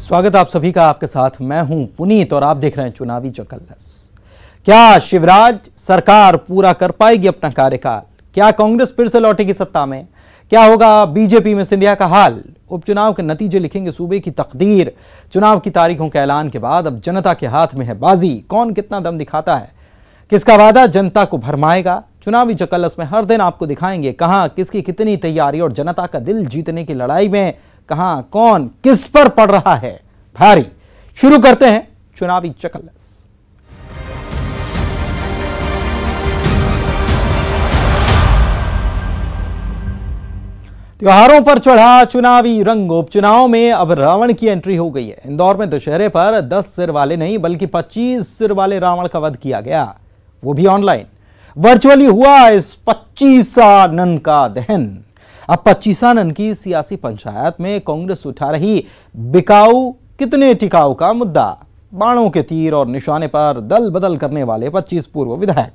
स्वागत आप सभी का। आपके साथ मैं हूं पुनीत और आप देख रहे हैं चुनावी चौकस। क्या शिवराज सरकार पूरा कर पाएगी अपना कार्यकाल? क्या कांग्रेस फिर से लौटेगी सत्ता में? क्या होगा बीजेपी में सिंधिया का हाल? उपचुनाव के नतीजे लिखेंगे सूबे की तकदीर। चुनाव की तारीखों के ऐलान के बाद अब जनता के हाथ में है बाजी। कौन कितना दम दिखाता है, किसका वादा जनता को भरमाएगा? चुनावी चौकस में हर दिन आपको दिखाएंगे कहां किसकी कितनी तैयारी और जनता का दिल जीतने की लड़ाई में कहां कौन किस पर पड़ रहा है भारी। शुरू करते हैं चुनावी चौकस। त्योहारों पर चढ़ा चुनावी रंग। उपचुनाव में अब रावण की एंट्री हो गई है। इंदौर में दशहरे पर 10 सिर वाले नहीं बल्कि 25 सिर वाले रावण का वध किया गया, वो भी ऑनलाइन। वर्चुअली हुआ इस 25 का दहन। अब 25 की सियासी पंचायत में कांग्रेस उठा रही बिकाऊ कितने टिकाऊ का मुद्दा। बाणों के तीर और निशाने पर दल बदल करने वाले 25 पूर्व विधायक।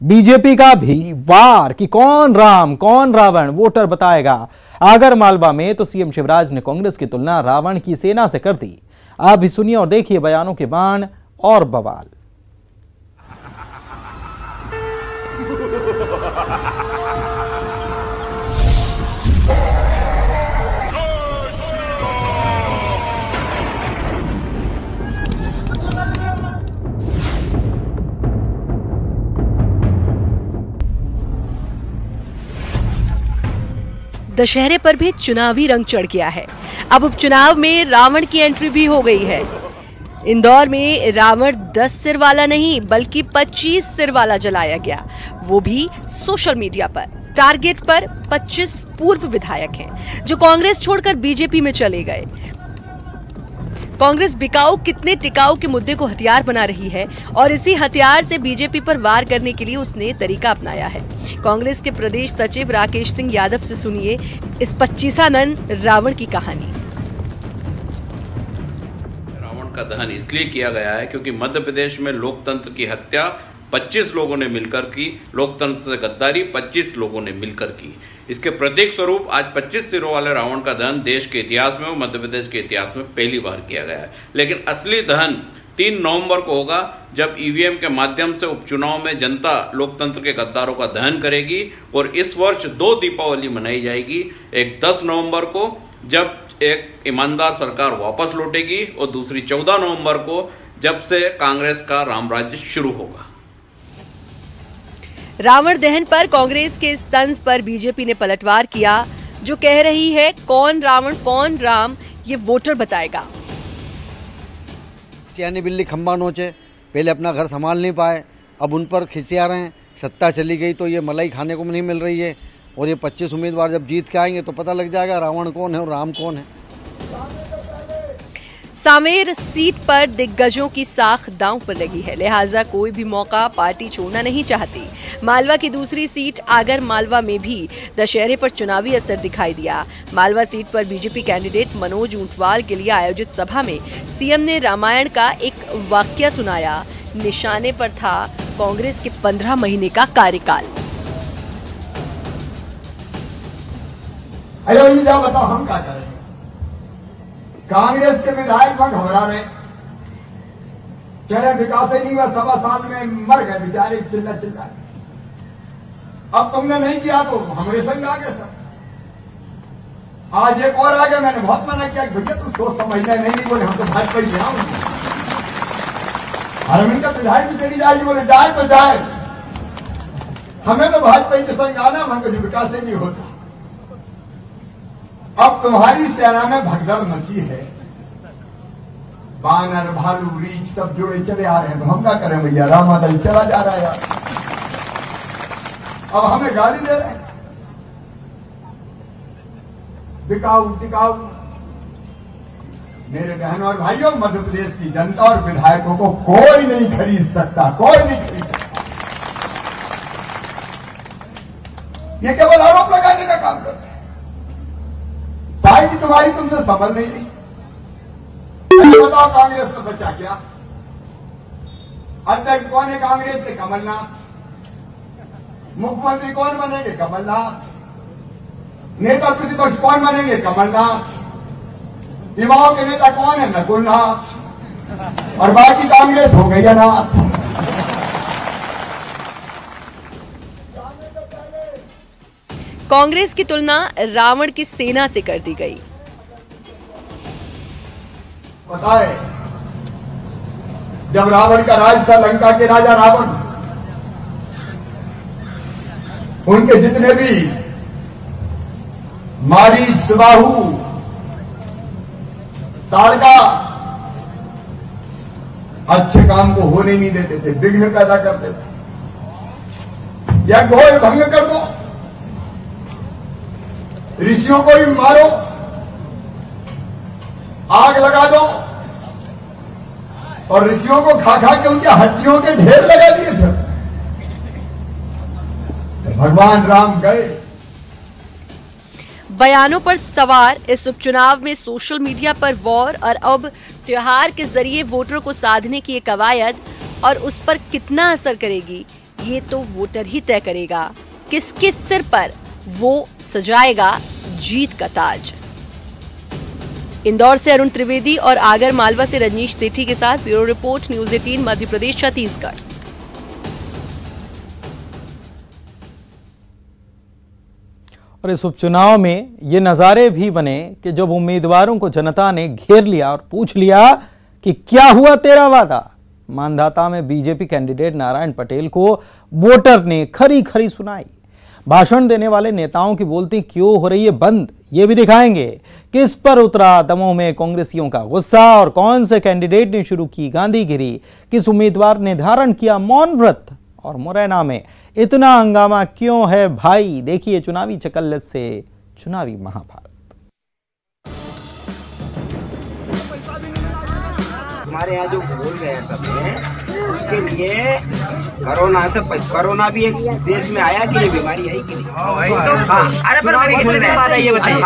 बीजेपी का भी वार कि कौन राम कौन रावण वोटर बताएगा। आगर मालवा में तो सीएम शिवराज ने कांग्रेस की तुलना रावण की सेना से कर दी। आप भी सुनिए और देखिए बयानों के बाण और बवाल। दशहरे पर भी चुनावी रंग चढ़ गया है। अब उपचुनाव में रावण की एंट्री भी हो गई है। इंदौर में रावण 10 सिर वाला नहीं बल्कि 25 सिर वाला जलाया गया, वो भी सोशल मीडिया पर। टारगेट पर 25 पूर्व विधायक हैं जो कांग्रेस छोड़कर बीजेपी में चले गए। कांग्रेस बिकाऊ कितने टिकाऊ के मुद्दे को हथियार बना रही है और इसी हथियार से बीजेपी पर वार करने के लिए उसने तरीका अपनाया है। कांग्रेस के प्रदेश सचिव राकेश सिंह यादव से सुनिए इस 25 रावण की कहानी। रावण का दहन इसलिए किया गया है क्योंकि मध्य प्रदेश में लोकतंत्र की हत्या 25 लोगों ने मिलकर की, लोकतंत्र से गद्दारी 25 लोगों ने मिलकर की। इसके प्रतीक स्वरूप आज 25 सिरों वाले रावण का दहन देश के इतिहास में और मध्य प्रदेश के इतिहास में पहली बार किया गया है। लेकिन असली दहन 3 नवंबर को होगा जब ईवीएम के माध्यम से उपचुनाव में जनता लोकतंत्र के गद्दारों का दहन करेगी। और इस वर्ष 2 दीपावली मनाई जाएगी। एक 10 नवंबर को जब एक ईमानदार सरकार वापस लौटेगी और दूसरी 14 नवंबर को जब से कांग्रेस का रामराज्य शुरू होगा। रावण दहन पर कांग्रेस के इस तंज पर बीजेपी ने पलटवार किया, जो कह रही है कौन रावण कौन राम ये वोटर बताएगा। सियानी बिल्ली खंबा नोचे, पहले अपना घर संभाल नहीं पाए, अब उन पर खिसिया रहे हैं। सत्ता चली गई तो ये मलाई खाने को नहीं मिल रही है। और ये 25 उम्मीदवार जब जीत के आएंगे तो पता लग जाएगा रावण कौन है और राम कौन है। सामेर सीट पर दिग्गजों की साख दांव पर लगी है, लिहाजा कोई भी मौका पार्टी छोड़ना नहीं चाहती। मालवा की दूसरी सीट आगर मालवा में भी दशहरे पर चुनावी असर दिखाई दिया। मालवा सीट पर बीजेपी कैंडिडेट मनोज ऊंटवाल के लिए आयोजित सभा में सीएम ने रामायण का एक वाक्य सुनाया। निशाने पर था कांग्रेस के 15 महीने का कार्यकाल। बताओ हम क्या करें? कांग्रेस के विधायक वहां घबरा रहे, कह रहे विकास ही नहीं हुआ, 1.25 साल में मर गए बेचारे चिल्ला चिल्ला। अब तुमने नहीं किया तो हमारे संग आ गए सर। आज एक और आ गया, मैंने बहुत मना किया कि भैया तुम सोच समझना नहीं बोले, हम तो भाजपा ही जाओ। अरविंद का विधायक भी चली जाएगी, बोले जाए तो जाए, हमें तो भाजपा ही के संग आना, वहां का जो विकास ही नहीं होता। अब तुम्हारी सेना में भगदड़ मची है, बानर भालू रीछ सब जोड़े चले आ रहे हैं, तो हम क्या करें भैया? रामादल चला जा रहा है यार, अब हमें गाली दे रहे हैं। बिकाऊ टिकाऊ। मेरे बहनों और भाइयों, मध्य प्रदेश की जनता और विधायकों को कोई नहीं खरीद सकता, कोई नहीं खरीद सकता। ये केवल आरोप लगाने का काम करते हैं। पार्टी तुम्हारी तुमसे समझ नहीं रही। बताओ कांग्रेस का बच्चा क्या? अध्यक्ष कौन है कांग्रेस के? कमलनाथ। मुख्यमंत्री कौन बनेंगे? कमलनाथ। नेता प्रतिपक्ष कौन बनेंगे? कमलनाथ। युवाओं के नेता कौन है? नकुल नाथ, और बाकी कांग्रेस हो गई अनाथ। कांग्रेस की तुलना रावण की सेना से कर दी गई। बताए, जब रावण का राज था, लंका के राजा रावण, उनके जितने भी मारीच, सुबाहु, ताड़का अच्छे काम को होने नहीं देते थे, विघ्न पैदा करते थे। या घोर भंग कर दो, ऋषियों को भी मारो, आग लगा दो, और ऋषियों को खा खा के उनके हड्डियों के ढेर लगा दिए थे। भगवान राम गए। बयानों पर सवार इस उपचुनाव में सोशल मीडिया पर वॉर और अब त्योहार के जरिए वोटरों को साधने की एक कवायद, और उस पर कितना असर करेगी ये तो वोटर ही तय करेगा। किसके सिर पर वो सजाएगा जीत का ताज। इंदौर से अरुण त्रिवेदी और आगर मालवा से रजनीश सेठी के साथ bureau report, news 18 Madhya Pradesh Chhattisgarh. और इस उपचुनाव में ये नज़ारे भी बने कि जब उम्मीदवारों को जनता ने घेर लिया और पूछ लिया कि क्या हुआ तेरा वादा। मानधाता में बीजेपी कैंडिडेट नारायण पटेल को वोटर ने खरी खरी सुनाई। भाषण देने वाले नेताओं की बोलती क्यों हो रही है बंद, ये भी दिखाएंगे। किस पर उतरा दमोह में कांग्रेसियों का गुस्सा और कौन से कैंडिडेट ने शुरू की गांधीगिरी, किस उम्मीदवार ने धारण किया मौन व्रत, और मुरैना में इतना हंगामा क्यों है भाई। देखिए चुनावी चकल्लत से चुनावी महाभारत। हमारे यहाँ जो बोल रहे हैं सब उसके लिए कोरोना भी एक देश में आया कि ये बीमारी है कि नहीं? अरे पर ये बताइए।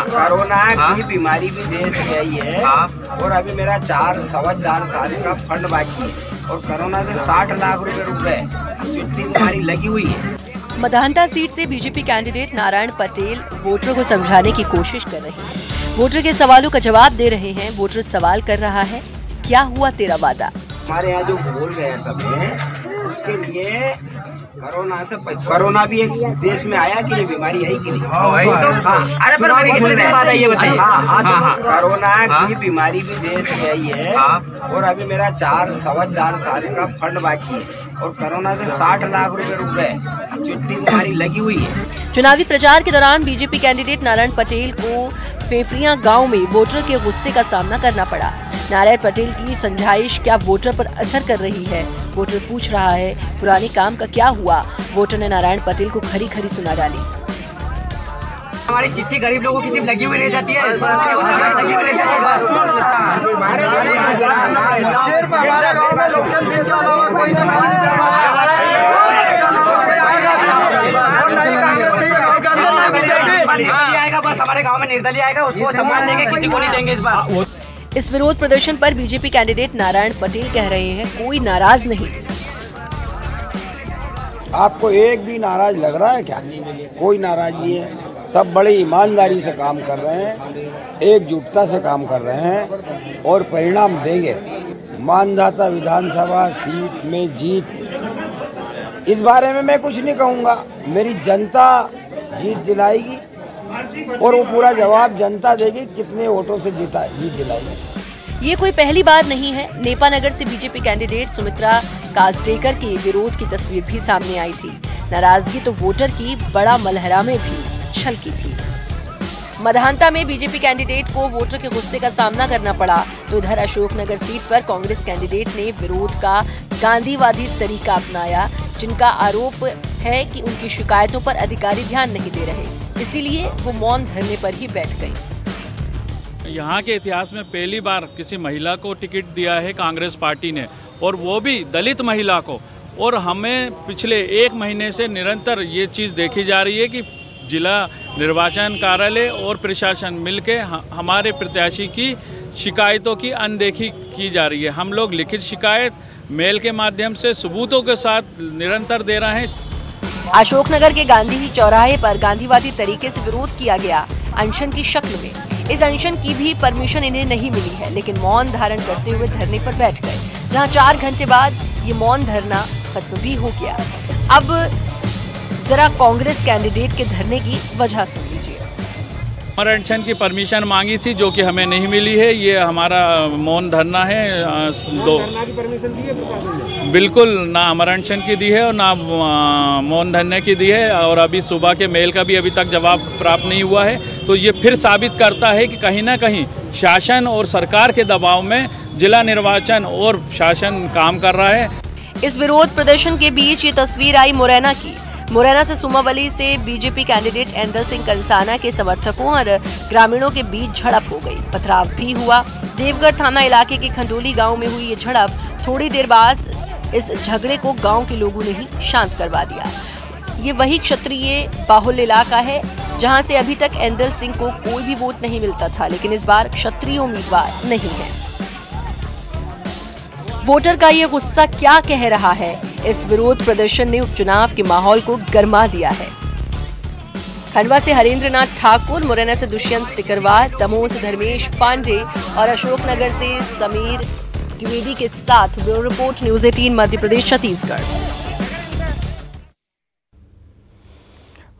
कोरोना की बीमारी भी देश में आई है, और अभी मेरा 4.25 साल का फंड बाकी है, और कोरोना से 60 लाख रुपए चिट्ठी हमारी लगी हुई है। मधानता सीट से बीजेपी कैंडिडेट नारायण पटेल वोटरों को समझाने की कोशिश कर रहे हैं। वोटर के सवालों का जवाब दे रहे हैं। वोटर सवाल कर रहा है, क्या हुआ तेरा वादा। हमारे यहाँ जो बोल रहे हैं सब उसके लिए कोरोना भी एक देश में आया कि ये बीमारी है कि नहीं? अरे पर ये बताइए। कोरोना की बीमारी भी देश में आई है, और अभी मेरा 4.25 साल का फंड बाकी है, और कोरोना से 60 लाख रुपए चिट्ठी हमारी लगी हुई है। चुनावी प्रचार के दौरान बीजेपी कैंडिडेट नारायण पटेल को फेफड़ियां गांव में वोटर के गुस्से का सामना करना पड़ा। नारायण पटेल की समझाइश क्या वोटर पर असर कर रही है? वोटर पूछ रहा है पुराने काम का क्या हुआ। वोटर ने नारायण पटेल को खरी खरी सुना डाली। हमारी चिट्ठी गरीब लोगों की सिर्फ लगी हुई रह जाती है। बस हमारे गांव में निर्दलीय आएगा, उसको सम्मान देंगे, किसी को नहीं देंगे इस बार। इस विरोध प्रदर्शन पर बीजेपी कैंडिडेट नारायण पटेल कह रहे हैं, कोई नाराज नहीं। आपको एक भी नाराज लग रहा है क्या? कोई नाराज नहीं है, सब बड़ी ईमानदारी से काम कर रहे हैं, एकजुटता से काम कर रहे हैं, और परिणाम देंगे। मानधाता विधानसभा सीट में जीत, इस बारे में मैं कुछ नहीं कहूँगा। मेरी जनता जीत दिलाएगी, और वो पूरा जवाब जनता देगी कितने वोटों से जीत दिलाएगी। ये कोई पहली बार नहीं है। नेपानगर से बीजेपी कैंडिडेट सुमित्रा काजडेकर के विरोध की तस्वीर भी सामने आई थी। नाराजगी तो वोटर की बड़ा मलहरा में भी छलकी थी। मधानता में बीजेपी कैंडिडेट को वोटर के गुस्से का सामना करना पड़ा, तो इधर अशोकनगर सीट पर कांग्रेस कैंडिडेट ने विरोध का गांधीवादी तरीका अपनाया, जिनका आरोप है कि उनकी शिकायतों पर अधिकारी ध्यान नहीं दे रहे, इसीलिए वो मौन धरने पर ही बैठ गई। यहाँ के इतिहास में पहली बार किसी महिला को टिकट दिया है कांग्रेस पार्टी ने, और वो भी दलित महिला को। और हमें पिछले 1 महीने से निरंतर ये चीज़ देखी जा रही है कि जिला निर्वाचन कार्यालय और प्रशासन मिलके हमारे प्रत्याशी की शिकायतों की अनदेखी की जा रही है। हम लोग लिखित शिकायत मेल के माध्यम से सबूतों के साथ निरंतर दे रहे हैं। अशोकनगर के गांधी चौराहे पर गांधीवादी तरीके से विरोध किया गया, अनशन की शक्ल में। इस अनशन की भी परमिशन इन्हें नहीं मिली है, लेकिन मौन धारण करते हुए धरने पर बैठ गए, जहां 4 घंटे बाद ये मौन धरना खत्म भी हो गया। अब जरा कांग्रेस कैंडिडेट के धरने की वजह सुन लीजिए। अमर अनशन की परमिशन मांगी थी, जो कि हमें नहीं मिली है। ये हमारा मौन धरना है। धरना की परमिशन दी है बिल्कुल ना, अमर अनशन की दी है और ना मौन धरने की दी है। और अभी सुबह के मेल का भी अभी तक जवाब प्राप्त नहीं हुआ है। तो ये फिर साबित करता है कि कहीं ना कहीं शासन और सरकार के दबाव में जिला निर्वाचन और शासन काम कर रहा है। इस विरोध प्रदर्शन के बीच ये तस्वीर आई मुरैना की। मुरैना से सुमावली से बीजेपी कैंडिडेट एंदल सिंह कंसाना के समर्थकों और ग्रामीणों के बीच झड़प हो गई, पथराव भी हुआ। देवगढ़ थाना इलाके के खंडोली गांव में हुई ये झड़प, थोड़ी देर बाद इस झगड़े को गांव के लोगों ने ही शांत करवा दिया। ये वही क्षत्रिय बाहुल्य इलाका है जहां से अभी तक एंदल सिंह को कोई भी वोट नहीं मिलता था, लेकिन इस बार क्षत्रिय उम्मीदवार नहीं है। वोटर का ये गुस्सा क्या कह रहा है? इस विरोध प्रदर्शन ने उपचुनाव के माहौल को गरमा दिया है। खंडवा से हरेंद्र नाथ ठाकुर, मुरैना से दुष्यंत सिकरवार, दमोह से धर्मेश पांडे और अशोकनगर से समीर द्विवेदी के साथ bureau report, news 18 Madhya Pradesh Chhattisgarh.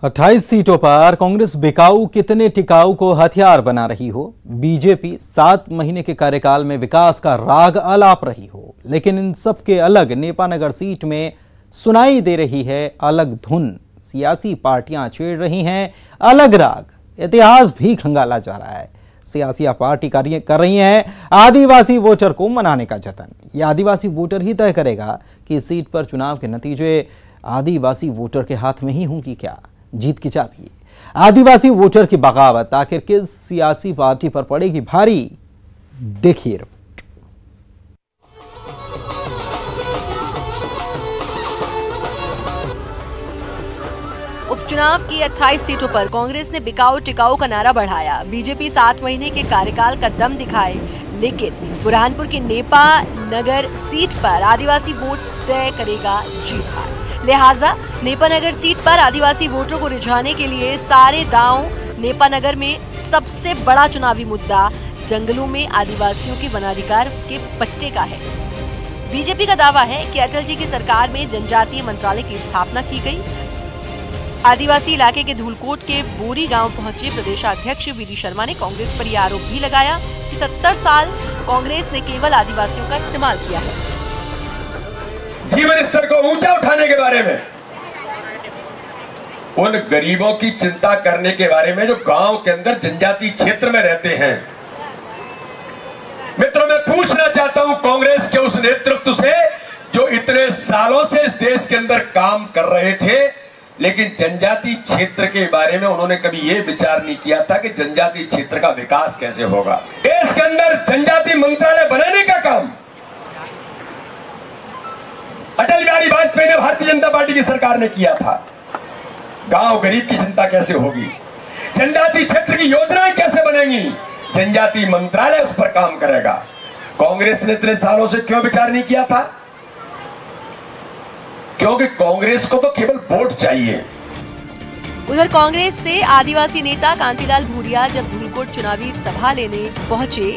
28 सीटों पर कांग्रेस बिकाऊ कितने टिकाऊ को हथियार बना रही हो, बीजेपी 7 महीने के कार्यकाल में विकास का राग आलाप रही हो, लेकिन इन सब के अलग नेपानगर सीट में सुनाई दे रही है अलग धुन। सियासी पार्टियां छेड़ रही हैं अलग राग, इतिहास भी खंगाला जा रहा है। सियासी पार्टी कर रही हैं आदिवासी वोटर को मनाने का जतन। यह आदिवासी वोटर ही तय करेगा कि इस सीट पर चुनाव के नतीजे आदिवासी वोटर के हाथ में ही होंगी क्या? जीत की चाबी आदिवासी वोटर की बगावत आखिर किस सियासी पार्टी पर पड़ेगी भारी? देखिए रिपोर्ट। उपचुनाव की 28 सीटों पर कांग्रेस ने बिकाऊ टिकाऊ का नारा बढ़ाया। बीजेपी 7 महीने के कार्यकाल का दम दिखाए, लेकिन बुरहानपुर की नेपा नगर सीट पर आदिवासी वोट तय करेगा जीत हार। लिहाजा नेपानगर सीट पर आदिवासी वोटरों को रिझाने के लिए सारे दांव नेपानगर में सबसे बड़ा चुनावी मुद्दा जंगलों में आदिवासियों के वनाधिकार के पट्टे का है। बीजेपी का दावा है कि अटल जी की सरकार में जनजातीय मंत्रालय की स्थापना की गई। आदिवासी इलाके के धूलकोट के बोरी गांव पहुंचे प्रदेशाध्यक्ष वीडी शर्मा ने कांग्रेस पर यह आरोप भी लगाया कि 70 साल कांग्रेस ने केवल आदिवासियों का इस्तेमाल किया है। जीवन स्तर को ऊंचा उठाने के बारे में, उन गरीबों की चिंता करने के बारे में जो गांव के अंदर जनजातीय क्षेत्र में रहते हैं। मित्रों, मैं पूछना चाहता हूं कांग्रेस के उस नेतृत्व से जो इतने सालों से इस देश के अंदर काम कर रहे थे, लेकिन जनजातीय क्षेत्र के बारे में उन्होंने कभी यह विचार नहीं किया था कि जनजातीय क्षेत्र का विकास कैसे होगा। देश के अंदर जनजातीय मंत्रालय बनाने का काम अटल बिहारी वाजपेयी ने भारतीय जनता पार्टी की सरकार ने किया था। गांव गरीब की चिंता कैसे होगी, जनजातीय क्षेत्र की योजनाएं कैसे बनेंगी, जनजातीय मंत्रालय उस पर काम करेगा। कांग्रेस ने इतने सालों से क्यों विचार नहीं किया था? क्योंकि कांग्रेस को तो केवल वोट चाहिए। उधर कांग्रेस से आदिवासी नेता कांतिलाल भूरिया जब धूलकोट चुनावी सभा लेने पहुंचे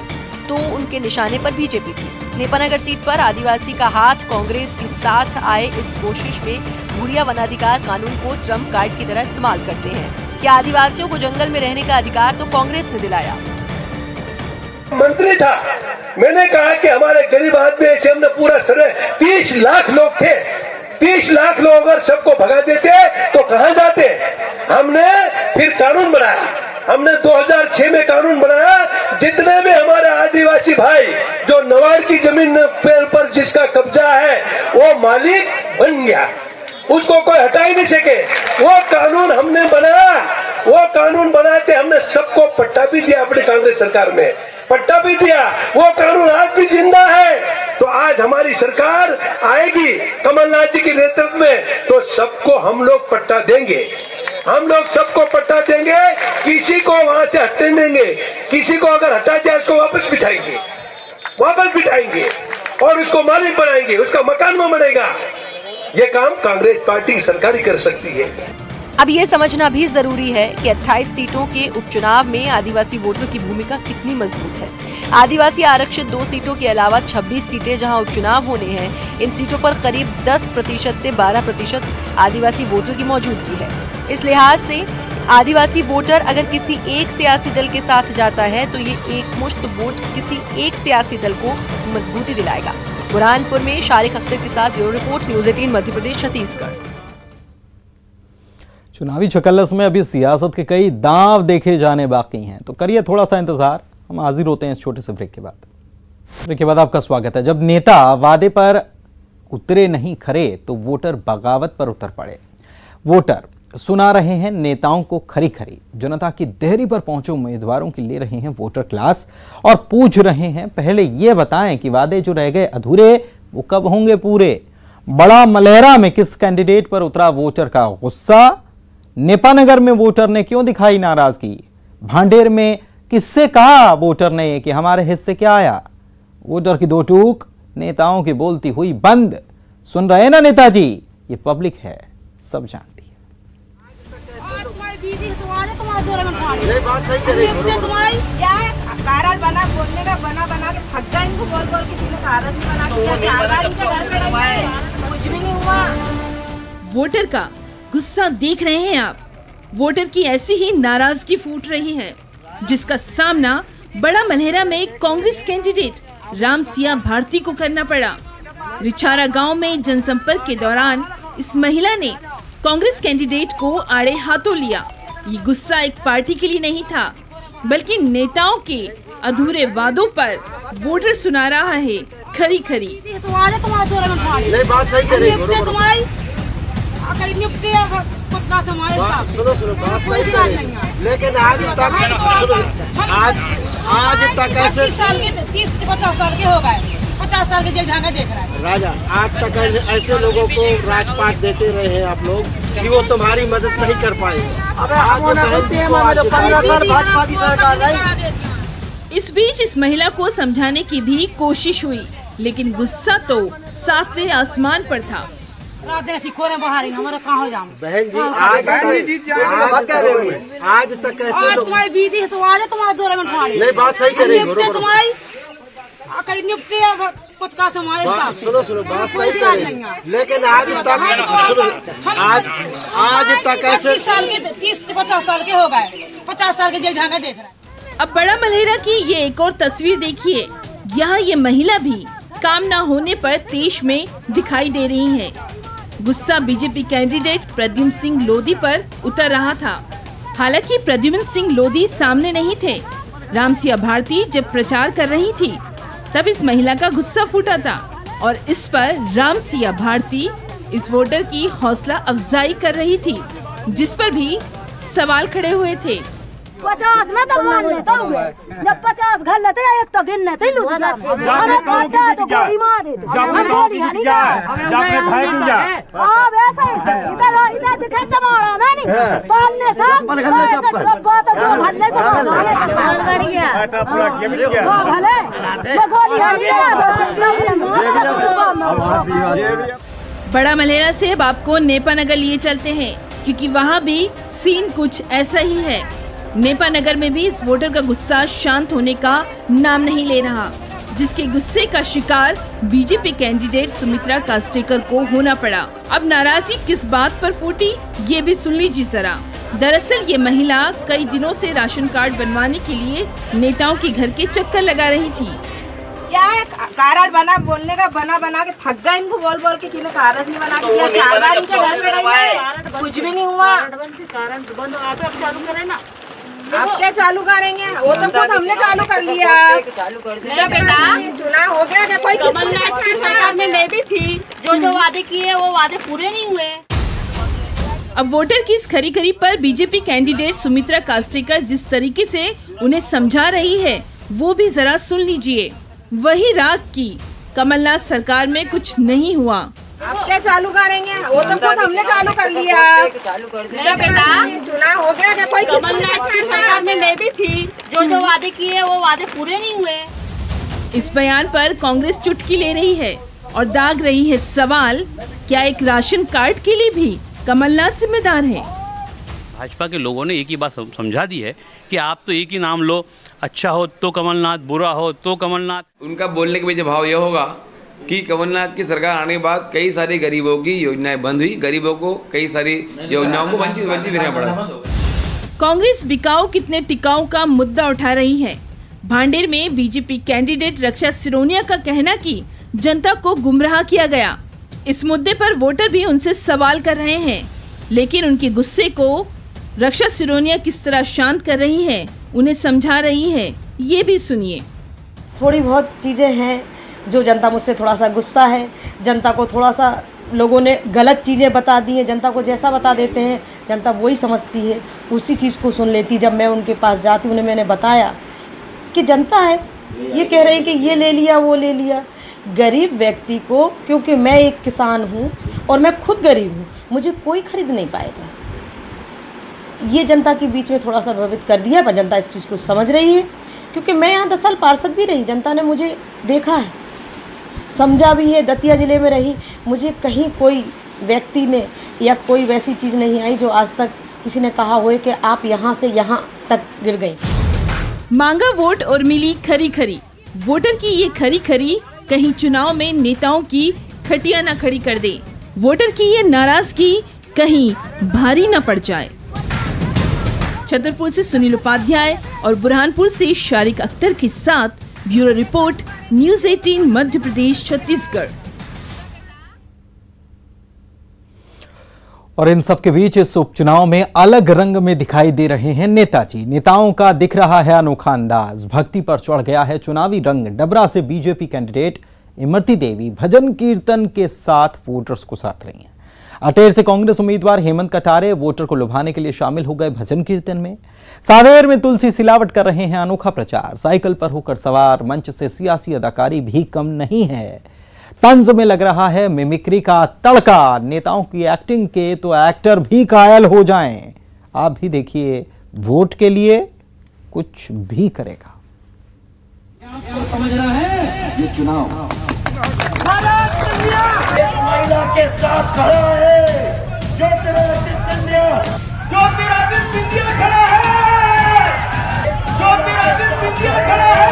तो उनके निशाने पर बीजेपी थी। नेपानगर सीट पर आदिवासी का हाथ कांग्रेस के साथ आए इस कोशिश में भूरिया वनाधिकार कानून को ट्रम्प कार्ड की तरह इस्तेमाल करते हैं कि आदिवासियों को जंगल में रहने का अधिकार तो कांग्रेस ने दिलाया। मंत्री था, मैंने कहा कि हमारे गरीब आदमी ऐसे हमने पूरा 30 लाख लोग थे, 30 लाख लोग अगर सबको भगा देते तो कहां जाते? हमने फिर कानून बनाया, हमने 2006 में कानून बनाया, जितने में हमारे आदिवासी भाई जो नवार की जमीन पर जिसका कब्जा है वो मालिक बन गया, उसको कोई हटा ही नहीं सके। वो कानून हमने बनाया, वो कानून बनाते हमने सबको पट्टा भी दिया, अपनी कांग्रेस सरकार में पट्टा भी दिया। वो कानून आज भी जिंदा है। तो आज हमारी सरकार आएगी कमलनाथ जी के नेतृत्व में तो सबको हम लोग पट्टा देंगे, हम लोग सबको पट्टा देंगे, किसी को वहां से हटने देंगे, किसी को अगर हटा दिया उसको वापस बिठाएंगे और उसको मालिक बनाएंगे, उसका मकान में बनेगा। ये काम कांग्रेस पार्टी सरकार ही कर सकती है। अब ये समझना भी जरूरी है कि 28 सीटों के उपचुनाव में आदिवासी वोटरों की भूमिका कितनी मजबूत है। आदिवासी आरक्षित 2 सीटों के अलावा 26 सीटें जहां उपचुनाव होने हैं, इन सीटों पर करीब 10% से 12% आदिवासी वोटरों की मौजूदगी है। इस लिहाज से आदिवासी वोटर अगर किसी एक सियासी दल के साथ जाता है तो ये एकमुश्त वोट किसी एक सियासी दल को मजबूती दिलाएगा। बुरहानपुर में शारिक अख्तर के साथ bureau report, news 18 Madhya Pradesh, Chhattisgarh. चुनावी चकल्लस में अभी सियासत के कई दांव देखे जाने बाकी हैं, तो करिए थोड़ा सा इंतजार। हम हाजिर होते हैं इस छोटे से ब्रेक के बाद। ब्रेक के बाद आपका स्वागत है। जब नेता वादे पर उतरे नहीं खरे तो वोटर बगावत पर उतर पड़े। वोटर सुना रहे हैं नेताओं को खरी खरी, जनता की देहरी पर पहुंचे उम्मीदवारों की ले रहे हैं वोटर क्लास और पूछ रहे हैं पहले ये बताएं कि वादे जो रह गए अधूरे वो कब होंगे पूरे। बड़ा मलेहरा में किस कैंडिडेट पर उतरा वोटर का गुस्सा? नेपानगर में वोटर ने क्यों दिखाई नाराजगी? भांडेर में किससे कहा वोटर ने कि हमारे हिस्से क्या आया? वोटर की दो टूक नेताओं की बोलती हुई बंद। सुन रहे ना नेताजी, ये पब्लिक है, सब जानती है। वोटर का गुस्सा देख रहे हैं आप। वोटर की ऐसी ही नाराजगी फूट रही है, जिसका सामना बड़ा मलेहरा में कांग्रेस कैंडिडेट राम सिया भारती को करना पड़ा। रिछारा गांव में जनसंपर्क के दौरान इस महिला ने कांग्रेस कैंडिडेट को आड़े हाथों लिया। ये गुस्सा एक पार्टी के लिए नहीं था, बल्कि नेताओं के अधूरे वादों पर वोटर सुना रहा है खरी खरी। लेकिन आज तक ऐसे 30-50 साल के हो गए, 50 साल के जेल झांगा देख रहा है राजा। आज तक ऐसे लोगों को राजपाट देते रहे हैं आप लोग कि वो तुम्हारी मदद नहीं कर पाए। इस बीच इस महिला को समझाने की भी कोशिश हुई, लेकिन गुस्सा तो 7वें आसमान पर था। हमारा कहाँ हो जाऊँ बहन जी, आज तक तुम्हारी बीती है, तुम्हारा 2 मिनट नहीं बात सही कर रही है तुम्हारी सुनो बात सही कर रही है। लेकिन आज तक ऐसे 30-50 साल के हो गए, 50 साल के जेल झांगा देख रहा है। अब बड़ा मलेहरा की ये एक और तस्वीर देखिए। यहाँ ये महिला भी काम न होने पर तेज में दिखाई दे रही है। गुस्सा बीजेपी कैंडिडेट प्रद्युम्न सिंह लोधी पर उतर रहा था। हालांकि प्रद्युम्न सिंह लोधी सामने नहीं थे। राम सिया भारती जब प्रचार कर रही थी तब इस महिला का गुस्सा फूटा था और इस पर राम सिया भारती इस वोटर की हौसला अफजाई कर रही थी, जिस पर भी सवाल खड़े हुए थे। 50 में तो मान लेता हूँ, जब 50 घर लेते हैं एक तो गिन लेते तो गोली मार देते। इधर दिखे चमाड़ा में नहीं तो हमने सब बात भरने बड़ा मलेहरा से अब आपको नेपानगर लिए चलते हैं, क्योंकि वहाँ भी सीन कुछ ऐसा ही है। नेपानगर में भी इस वोटर का गुस्सा शांत होने का नाम नहीं ले रहा, जिसके गुस्से का शिकार बीजेपी कैंडिडेट सुमित्रा कास्टेकर को होना पड़ा। अब नाराजगी किस बात पर फूटी, ये भी सुन लीजिए जरा। दरअसल ये महिला कई दिनों से राशन कार्ड बनवाने के लिए नेताओं के घर के चक्कर लगा रही थी। क्या है कार्ड बना बोलने का बना के थक गए इनको बोल के किसी कार्ड नहीं बना के 4 बार इनके घर पे रही, कुछ भी नहीं हुआ। आप क्या चालू करेंगे? वो तो खुद हमने चालू कर लिया। चुनाव हो गया क्या? कोई कमलनाथ की सरकार में मैं भी थी, जो वादे किए वो वादे पूरे नहीं हुए। अब वोटर की इस खरी खरी पर बीजेपी कैंडिडेट सुमित्रा कास्टेकर जिस तरीके से उन्हें समझा रही है, वो भी जरा सुन लीजिए। वही राग की कमलनाथ सरकार में कुछ नहीं हुआ। आप क्या चालू करेंगे? वो तो खुद हमने चालू कर लिया। चुनाव हो गया क्या? कोई कमलनाथ की सरकार में मैं भी थी, जो वादे किए वो वादे पूरे नहीं हुए। इस बयान पर कांग्रेस चुटकी ले रही है और दाग रही है सवाल, क्या एक राशन कार्ड के लिए भी कमलनाथ जिम्मेदार है? भाजपा के लोगों ने एक ही बात समझा दी है कि आप तो एक ही नाम लो, अच्छा हो तो कमलनाथ, बुरा हो तो कमलनाथ। उनका बोलने के पीछे भाव यह होगा कि कमलनाथ की सरकार आने के बाद कई सारी गरीबों की योजनाएं बंद हुई, गरीबों को कई सारी योजनाओं को वंचित रहना पड़ा। कांग्रेस बिकाऊ कितने टिकाऊ का मुद्दा उठा रही है। भांडेर में बीजेपी कैंडिडेट रक्षा सिरोनिया का कहना कि जनता को गुमराह किया गया। इस मुद्दे पर वोटर भी उनसे सवाल कर रहे हैं, लेकिन उनके गुस्से को रक्षा सिरोनिया किस तरह शांत कर रही है, उन्हें समझा रही है, ये भी सुनिए। थोड़ी बहुत चीज़ें हैं जो जनता मुझसे थोड़ा सा गुस्सा है, जनता को थोड़ा सा लोगों ने गलत चीज़ें बता दी हैं। जनता को जैसा बता देते हैं जनता वही समझती है, उसी चीज़ को सुन लेती। जब मैं उनके पास जाती उन्हें मैंने बताया कि जनता है, ये कह रहे हैं कि ये ले लिया वो ले लिया। गरीब व्यक्ति को, क्योंकि मैं एक किसान हूँ और मैं खुद गरीब हूँ, मुझे कोई खरीद नहीं पाएगा। ये जनता के बीच में थोड़ा सा प्रभावित कर दिया, पर जनता इस चीज़ को समझ रही है, क्योंकि मैं यहाँ 10 साल पार्षद भी रही। जनता ने मुझे देखा है, समझा भी है। दतिया ज़िले में रही, मुझे कहीं कोई व्यक्ति ने या कोई वैसी चीज़ नहीं आई जो आज तक किसी ने कहा हो कि आप यहाँ से यहाँ तक गिर गई। मांगा वोट और मिली खरी खरी। वोटर की ये खरी खरी कहीं चुनाव में नेताओं की खटिया न खड़ी कर दे। वोटर की ये नाराजगी कहीं भारी न पड़ जाए। छतरपुर से सुनील उपाध्याय और बुरहानपुर से शारिक अख्तर के साथ bureau report, news 18 Madhya Pradesh Chhattisgarh. और इन सब के बीच इस उपचुनाव में अलग रंग में दिखाई दे रहे हैं नेताजी। नेताओं का दिख रहा है अनोखा अंदाज, भक्ति पर चढ़ गया है चुनावी रंग। डबरा से बीजेपी कैंडिडेट इमरती देवी भजन कीर्तन के साथ वोटर्स को साथ रही हैं। अटेर से कांग्रेस उम्मीदवार हेमंत कटारे वोटर को लुभाने के लिए शामिल हो गए भजन कीर्तन में। सावेर में तुलसी सिलावट कर रहे हैं अनोखा प्रचार। साइकिल पर होकर सवार, मंच से सियासी अदाकारी भी कम नहीं है। तंज में लग रहा है मिमिक्री का तड़का। नेताओं की एक्टिंग के तो एक्टर भी कायल हो जाएं। आप भी देखिए, वोट के लिए कुछ भी करेगा। समझ रहा है ये चुनाव महिला के साथ खड़ा है ज्योतिरादित्य सिंधिया। ज्योतिरादित्य सिंधिया खड़ा है, ज्योतिरादित्य सिंधिया खड़ा है।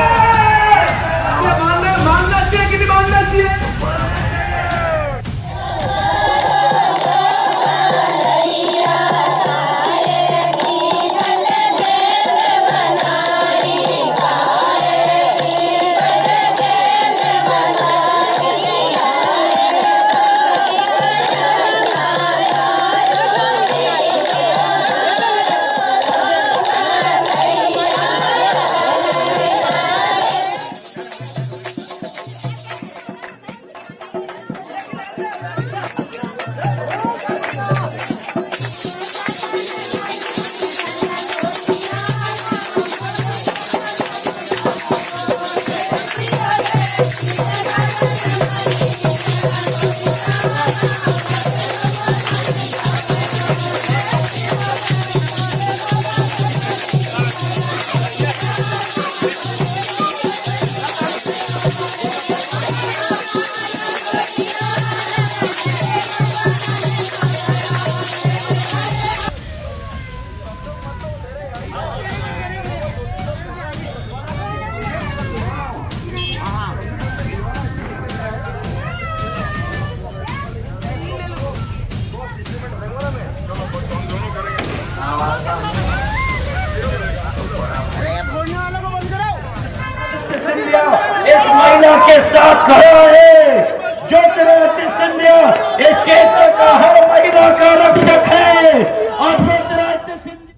मानना चाहिए कि नहीं मानना चाहिए? इस महिला के साथ खड़ा है ज्योतिरादित्य सिंधिया। इस क्षेत्र का हर महिला का रक्षक है और ज्योतिरादित्य सिंधिया।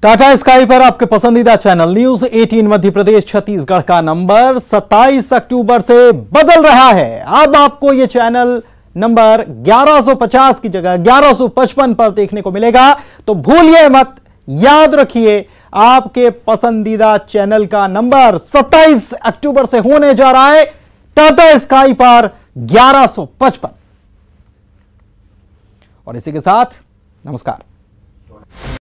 टाटा स्काई पर आपके पसंदीदा चैनल न्यूज़ 18 मध्य प्रदेश छत्तीसगढ़ का नंबर 27 अक्टूबर से बदल रहा है। अब आपको यह चैनल नंबर 1150 की जगह 1155 पर देखने को मिलेगा। तो भूलिए मत, याद रखिए, आपके पसंदीदा चैनल का नंबर 27 अक्टूबर से होने जा रहा है टाटा स्काई पर 1155। और इसी के साथ नमस्कार।